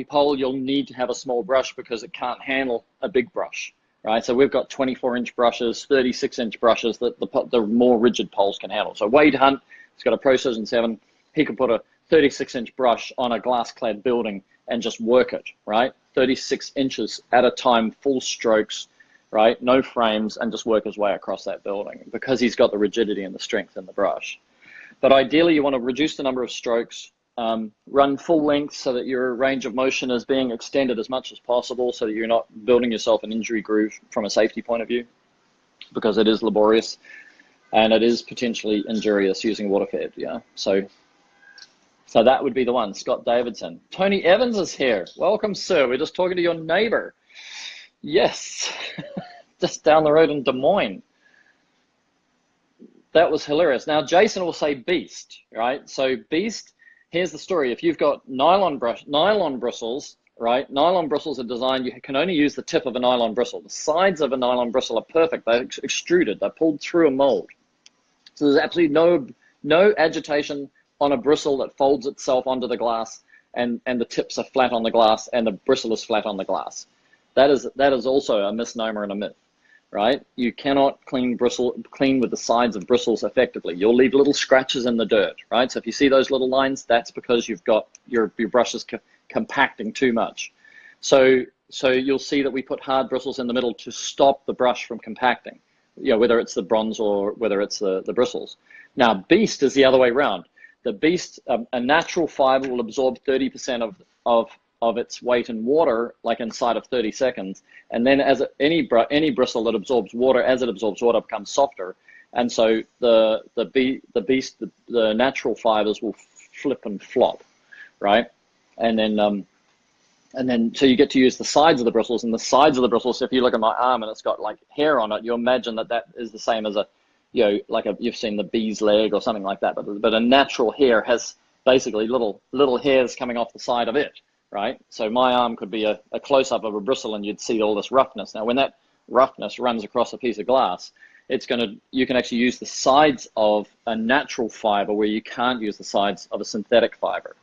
Speaker 2: pole, you'll need to have a small brush because it can't handle a big brush, right? So we've got 24-inch brushes, 36-inch brushes that the more rigid poles can handle. So Wade Hunt, he's got a Procision 7. He could put a 36-inch brush on a glass-clad building and just work it, right? 36 inches at a time, full strokes, right? No frames, and just work his way across that building because he's got the rigidity and the strength in the brush. But ideally, you want to reduce the number of strokes, run full length so that your range of motion is being extended as much as possible so that you're not building yourself an injury groove from a safety point of view, because it is laborious and it is potentially injurious using water fed, yeah? So that would be the one. Scott Davidson. Tony Evans is here. Welcome, sir. We're just talking to your neighbor. Yes, just down the road in Des Moines. That was hilarious. Now, Jason will say beast, right? So beast, here's the story. If you've got nylon bristles, right? Nylon bristles are designed, you can only use the tip of a nylon bristle. The sides of a nylon bristle are perfect. They're extruded. They're pulled through a mold. So there's absolutely no agitation on a bristle that folds itself onto the glass, and the tips are flat on the glass and the bristle is flat on the glass. That is also a misnomer and a myth, right? You cannot clean with the sides of bristles effectively. You'll leave little scratches in the dirt, right? So if you see those little lines, that's because you've got your brush is compacting too much. So you'll see that we put hard bristles in the middle to stop the brush from compacting, whether it's the bronze or whether it's the bristles. Now, beast is the other way around. The beast, a natural fiber will absorb 30% of its weight in water, like inside of 30 seconds. And then any bristle that absorbs water, as it absorbs water, becomes softer. And so the natural fibers will flip and flop, right? And then so you get to use the sides of the bristles, and the sides of the bristles, if you look at my arm and it's got like hair on it, you imagine that is the same as you've seen the bee's leg or something like that, but a natural hair has basically little hairs coming off the side of it, right? So my arm could be a close-up of a bristle and you'd see all this roughness. Now, when that roughness runs across a piece of glass, you can actually use the sides of a natural fiber where you can't use the sides of a synthetic fiber.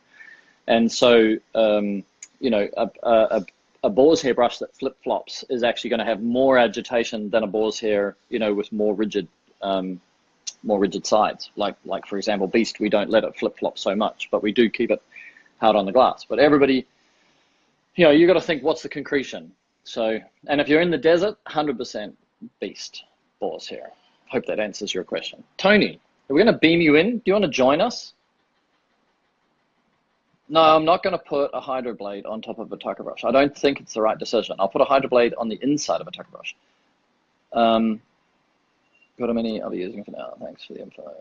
Speaker 2: And so, a boar's hair brush that flip-flops is actually going to have more agitation than a boar's hair, with more rigid sides. Like for example, Beast, we don't let it flip-flop so much, but we do keep it hard on the glass. But everybody, you got to think, what's the concretion? So, and if you're in the desert, 100% Beast boar's hair. Hope that answers your question. Tony, are we going to beam you in? Do you want to join us? No, I'm not going to put a hydro blade on top of a tucker brush. I don't think it's the right decision. I'll put a hydro blade on the inside of a tucker brush. Got how many are we using for now? Thanks for the info.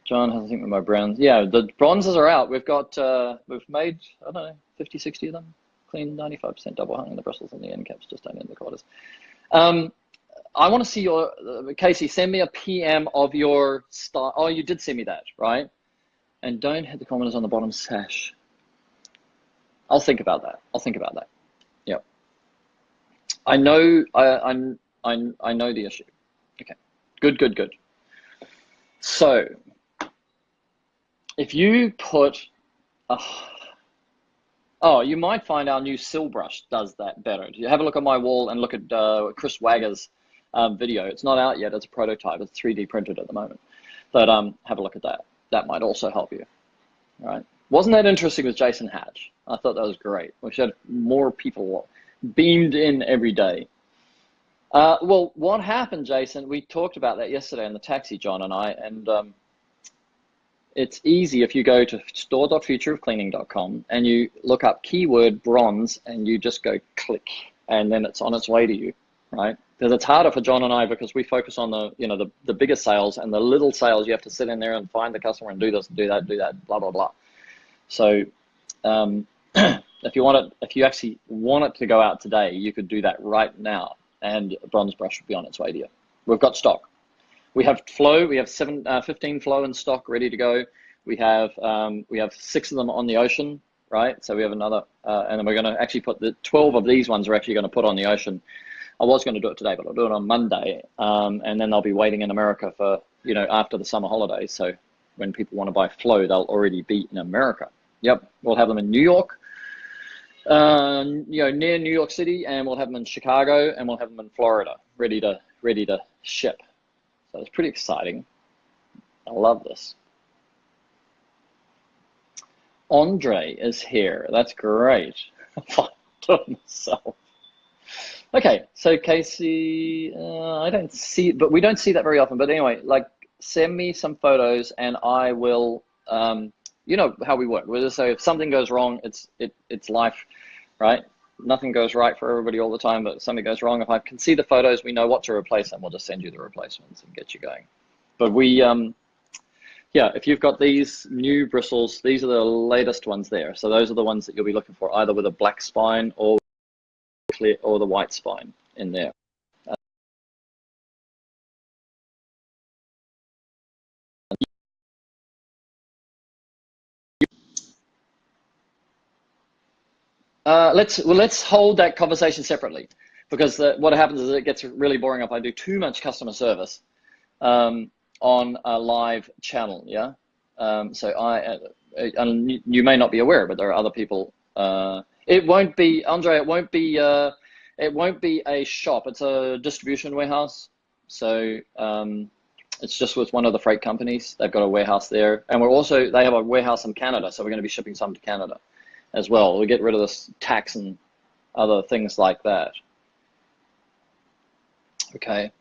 Speaker 2: John has a thing with my browns. Yeah, the bronzes are out. We've got, we've made, I don't know, 50, 60 of them. Clean 95% double hung in the bristles and the end caps, just don't end the quarters. I want to see your, Casey, send me a PM of your style. Oh, you did send me that, right? And don't hit the commenters on the bottom sash. I'll think about that. Yep. I know, I know the issue. Okay, good. So, if you put, you might find our new sill brush does that better. You have a look at my wall and look at Chris Wagger's video. It's not out yet, it's a prototype, it's 3D printed at the moment. But have a look at that. That might also help you, all right? Wasn't that interesting with Jason Hatch? I thought that was great. We should have more people beamed in every day. Well, what happened, Jason, we talked about that yesterday in the taxi, John and I, and it's easy if you go to store.futureofcleaning.com and you look up keyword bronze and you just go click, and then it's on its way to you, right? Because it's harder for John and I because we focus on the bigger sales, and the little sales you have to sit in there and find the customer and do this, do that, blah, blah, blah. So if you actually want it to go out today, you could do that right now, and Bronze Brush would be on its way to you. We've got stock. We have flow. We have 15 flow in stock ready to go. We have 6 of them on the ocean, right? So we have another, and then we're going to actually put the 12 of these ones are actually going to put on the ocean. I was going to do it today, but I'll do it on Monday, and then they'll be waiting in America for after the summer holidays. So when people want to buy flow, they'll already be in America. Yep, we'll have them in New York, near New York City, and we'll have them in Chicago, and we'll have them in Florida, ready to ship. So it's pretty exciting. I love this. Andre is here. That's great. I'm doing myself. Okay, so Casey, I don't see, but we don't see that very often. But anyway, like, send me some photos, and I will. You know how we work. We'll just say if something goes wrong, it's life, right? Nothing goes right for everybody all the time, but if something goes wrong, if I can see the photos, we know what to replace, and we'll just send you the replacements and get you going. But we, yeah, if you've got these new bristles, these are the latest ones there. So those are the ones that you'll be looking for, either with a black spine or clear or the white spine in there. Let's hold that conversation separately, because what happens is it gets really boring if I do too much customer service on a live channel. Yeah, so and you may not be aware, but there are other people. It won't be, Andre. It won't be a shop. It's a distribution warehouse. So it's just with one of the freight companies. They've got a warehouse there, and they have a warehouse in Canada. So we're going to be shipping some to Canada as well. We'll get rid of this tax and other things like that. Okay.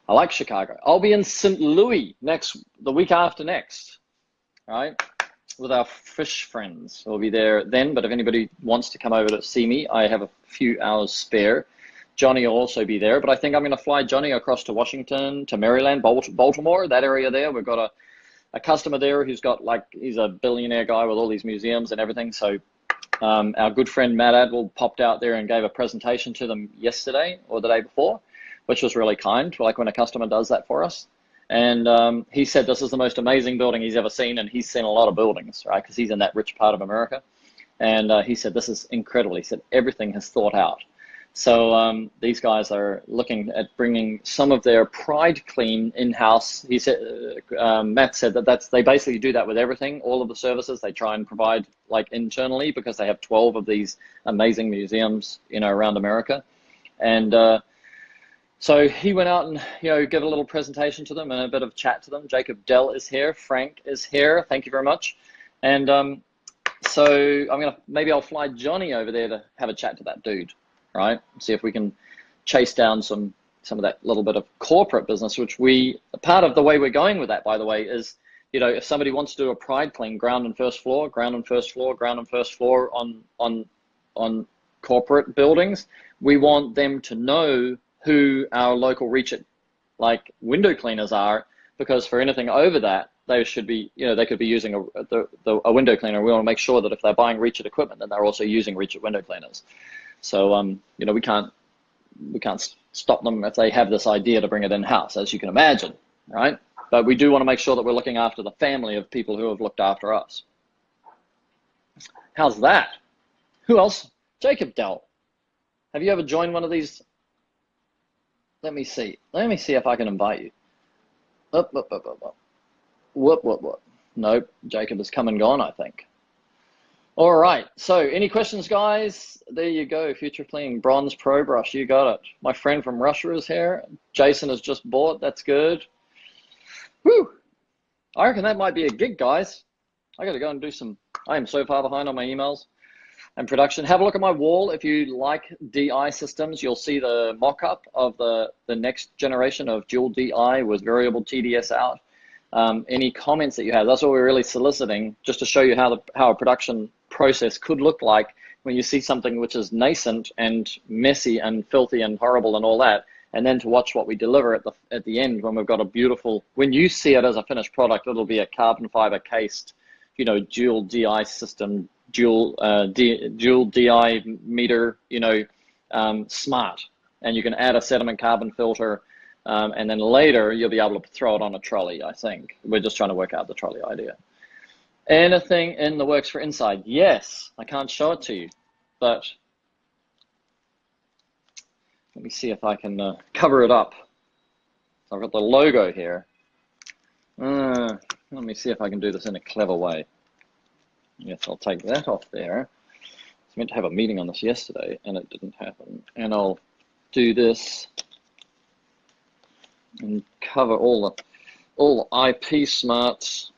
Speaker 2: I like Chicago. I'll be in St. Louis the week after next, right? With our fish friends. We'll be there then, but if anybody wants to come over to see me, I have a few hours spare. Johnny will also be there, but I think I'm going to fly Johnny across to Washington, to Maryland, Baltimore, that area there. We've got a customer there who's got, like, he's a billionaire guy with all these museums and everything. So our good friend Matt Adwell popped out there and gave a presentation to them yesterday or the day before, which was really kind, like when a customer does that for us. And he said this is the most amazing building he's ever seen, and he's seen a lot of buildings, right? Because he's in that rich part of America. And he said, this is incredible. He said, everything is thought out. So these guys are looking at bringing some of their Pride Clean in-house. He said, Matt said they basically do that with everything, all of the services they try and provide, like, internally, because they have 12 of these amazing museums, around America. And so he went out and, give a little presentation to them and a bit of chat to them. Jacob Dell is here. Frank is here. Thank you very much. And so maybe I'll fly Johnny over there to have a chat to that dude, right? See if we can chase down some of that little bit of corporate business, which part of the way we're going with that, by the way, is, if somebody wants to do a Pride Clean, ground and first floor, ground and first floor, ground and first floor on corporate buildings, we want them to know who our local Reach It, like, window cleaners are, because for anything over that, they should be, they could be using a window cleaner. We want to make sure that if they're buying Reach It equipment, then they're also using Reach It window cleaners. So, we can't stop them if they have this idea to bring it in-house, as you can imagine, right? But we do want to make sure that we're looking after the family of people who have looked after us. How's that? Who else? Jacob Dell. Have you ever joined one of these? Let me see. Let me see if I can invite you. Up. Whoop. Nope. Jacob has come and gone, I think. All right. So any questions, guys? There you go. Future Cleaning Bronze Pro Brush. You got it. My friend from Russia is here. Jason has just bought. That's good. Whew. I reckon that might be a gig, guys. I got to go and do some. I am so far behind on my emails and production. Have a look at my wall. If you like DI systems, you'll see the mock-up of the next generation of dual DI with variable TDS out. any comments that you have. That's what we're really soliciting, just to show you how a production process could look like when you see something which is nascent and messy and filthy and horrible and all that, and then to watch what we deliver at the end when we've got a beautiful, when you see it as a finished product, it'll be a carbon fiber cased, you know, dual DI system, dual DI meter, you know, smart, and you can add a sediment carbon filter, and then later you'll be able to throw it on a trolley. I think we're just trying to work out the trolley idea. Anything in the works for inside? Yes, I can't show it to you, but let me see if I can cover it up. So I've got the logo here. Let me see if I can do this in a clever way. Yes, I'll take that off there. I was meant to have a meeting on this yesterday and it didn't happen. And I'll do this and cover all the IP smarts.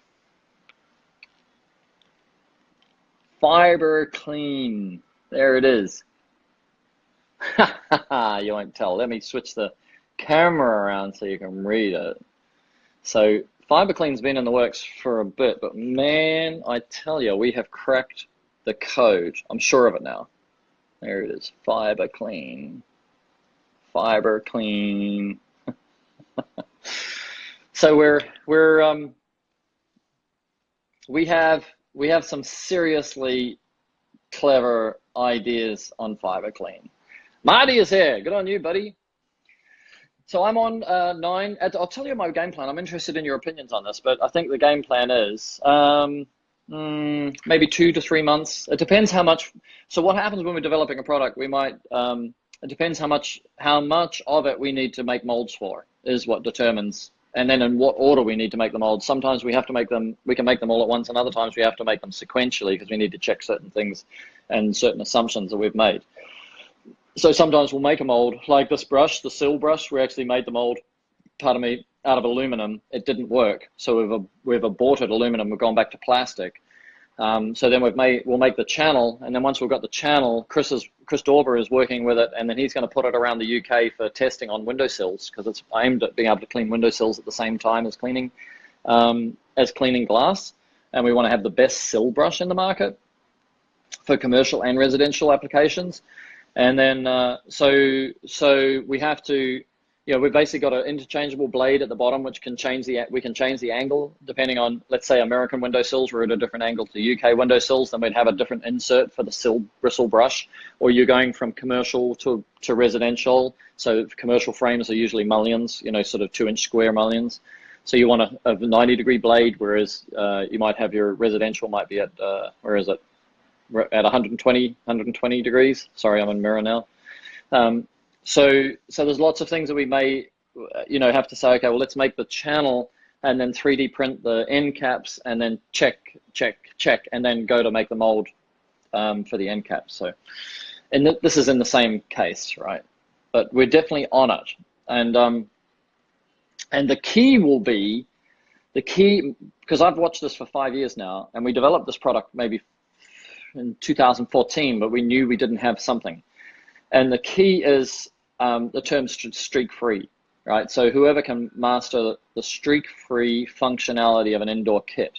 Speaker 2: Fiber Clean. There it is. You won't tell. Let me switch the camera around so you can read it. So Fiber Clean's been in the works for a bit, but man, I tell you, we have cracked the code. I'm sure of it now. There it is. Fiber Clean. Fiber Clean. So we have some seriously clever ideas on Fiber Clean. Marty is here. Good on you, buddy. So I'm on 9. I'll tell you my game plan. I'm interested in your opinions on this, but I think the game plan is maybe 2 to 3 months. It depends how much. So what happens when we're developing a product? We might. It depends how much of it we need to make molds for is what determines. And then in what order we need to make the molds. Sometimes we have to make them, we can make them all at once, and other times we have to make them sequentially because we need to check certain things and certain assumptions that we've made. So sometimes we'll make a mold, like this brush, the Sil brush, we actually made the mold, pardon me, out of aluminum. It didn't work. So we've aborted aluminum, we've gone back to plastic. So then we'll make the channel, and then once we've got the channel, Chris Dauber is working with it, and then he's going to put it around the UK for testing on windowsills, because it's aimed at being able to clean windowsills at the same time as cleaning glass. And we want to have the best sill brush in the market for commercial and residential applications. And then so we have to, you know, we've basically got an interchangeable blade at the bottom, which can change we can change the angle depending on, let's say, American windowsills were at a different angle to UK windowsills, then we'd have a different insert for the sill bristle brush. Or you're going from commercial to residential. So commercial frames are usually mullions, you know, sort of 2-inch square mullions. So you want a 90-degree blade, whereas you might have your residential might be at, where is it? At 120 degrees. Sorry, I'm in mirror now. So there's lots of things that we may, you know, have to say, okay, well, let's make the channel and then 3D print the end caps and then check, and then go to make the mold for the end caps. So, and this is in the same case, right? But we're definitely on it. And the key will be, because I've watched this for 5 years now, and we developed this product maybe in 2014, but we knew we didn't have something. And the key is the term streak-free, right? So whoever can master the streak-free functionality of an indoor kit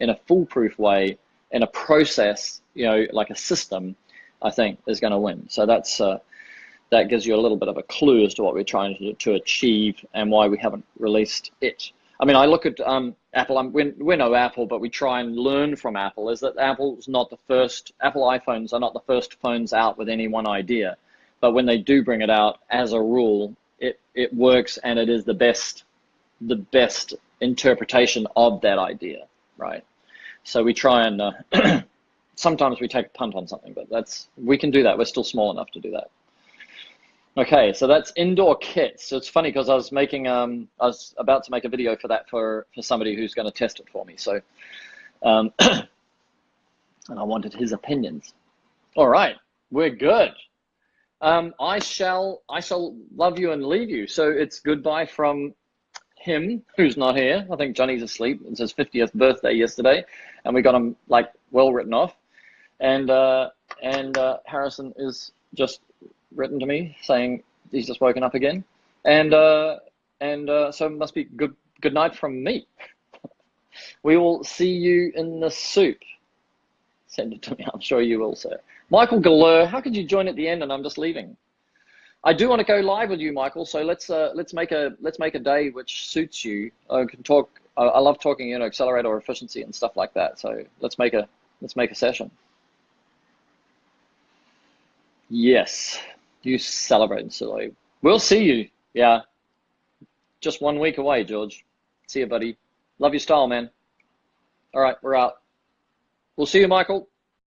Speaker 2: in a foolproof way, in a process, you know, like a system, I think is going to win. So that gives you a little bit of a clue as to what we're trying to achieve and why we haven't released it. I mean, I look at Apple, we're no Apple, but we try and learn from Apple, is that Apple iPhones are not the first phones out with any one idea. But when they do bring it out, as a rule, it works, and it is the best interpretation of that idea, right? So we try and, sometimes we take a punt on something, but we can do that. We're still small enough to do that. Okay, so that's indoor kits. So it's funny because I was about to make a video for that for somebody who's going to test it for me. So, and I wanted his opinions. All right, we're good. I shall love you and leave you. So it's goodbye from him, who's not here. I think Johnny's asleep. It's his 50th birthday yesterday, and we got him like well written off. And Harrison is just written to me saying he's just woken up again, and so it must be good night from me. We will see you in the soup. Send it to me. I'm sure you will, sir. Michael Galur, how could you join at the end and I'm just leaving? I do want to go live with you, Michael. So let's make a day which suits you. I can talk. I love talking, you know, accelerator efficiency and stuff like that. So let's make a session. Yes, you celebrate, so we'll see you. Yeah, just 1 week away, George. See you, buddy. Love your style, man. All right, we're out. We'll see you, Michael.